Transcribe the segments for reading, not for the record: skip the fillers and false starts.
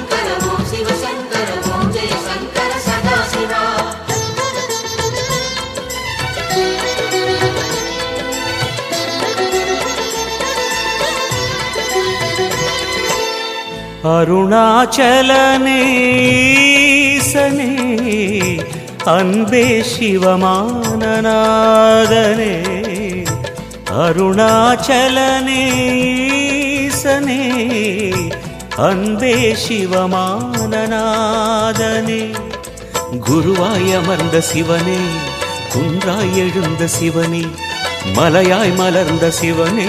शङ्कर ॐ शिव शङ्कर ॐ जय शङ्कर सदाशिवा அருணாச்சலனேசனே அன்பே சிவமானநாதனே அருணாச்சலனேசனே அன்பே சிவமானநாதனே குருவாய் அமர்ந்த சிவனே குன்றாய் எழுந்த சிவனே மலையாய் மலர்ந்த சிவனே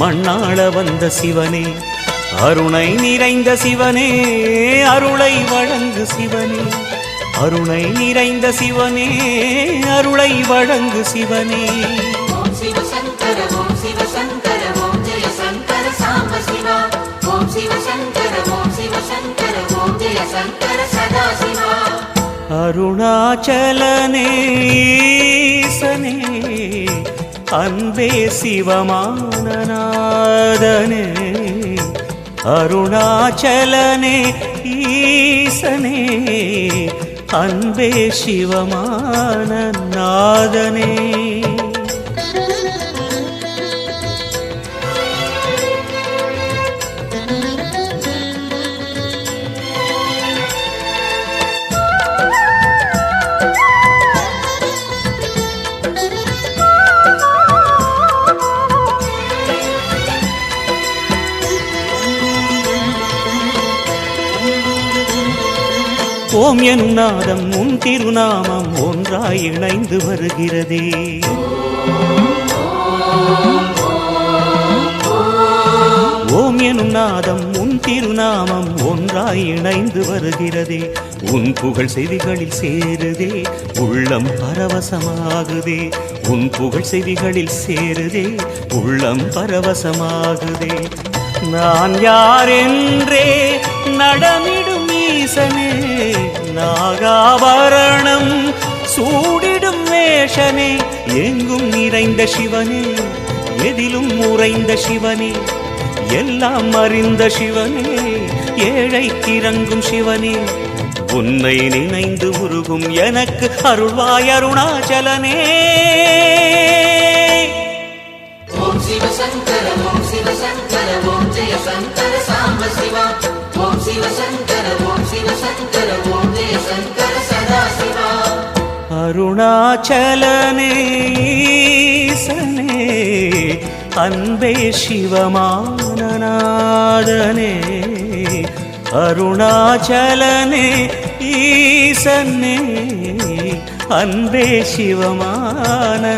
மண்ணாள வந்த சிவனே அருணை நிறைந்த சிவனே அருளை வழங்கு சிவனே அருணை நிறைந்த சிவனே அருளை வழங்கு சிவனே ஓம் சிவ சங்கர ஓம் சிவ சங்கர ஓம் ஜெய சங்கர சாம்ப சிவா ஓம் சிவ சங்கர ஓம் சிவ சங்கர ஓம் ஜெய சங்கர சதாசிவா அருணாச்சலனேசனே அன்பே சிவமானநாதனே அருணாச்சலனே ஈசனே அன்பே சிவமானநாதனே ஓம் எனும் நாதம் உன் திருநாமம் ஒன்றாய் இணைந்து வருகிறதே ஓம் எனும் நாதம் உன் திருநாமம் ஒன்றாய் இணைந்து வருகிறதே உன் புகழ் செவிகளில் சேருதே உள்ளம் பரவசமாகுதே உன் புகழ் செவிகளில் சேருதே உள்ளம் பரவசமாகுதே நான் யாரென்றே நடமிடும் ஈசனே நாகாபரணம் சூடிடும் வேஷனே எங்கும் நிறைந்த சிவனே எதிலும் உறைந்த சிவனே எல்லாம் அறிந்த சிவனே ஏழைக்கு இறங்கும் சிவனே உன்னை நினைந்து உருகும் எனக்கு அருள்வாய் அருணாச்சலனே ஓம் சிவ சங்கர ஓம் சிவ சங்கர ஓம் ஜெய சங்கர சாம்ப சிவா ஓம் சிவ சங்கர ஓம் சிவ சங்கர ஓம் ஜெய சங்கர சதாசிவா அருணாச்சலனே ஈசனே அன்பே சிவமானநாதனே அருணாச்சலனே ஈசனே அன்பே சிவமானநாதனே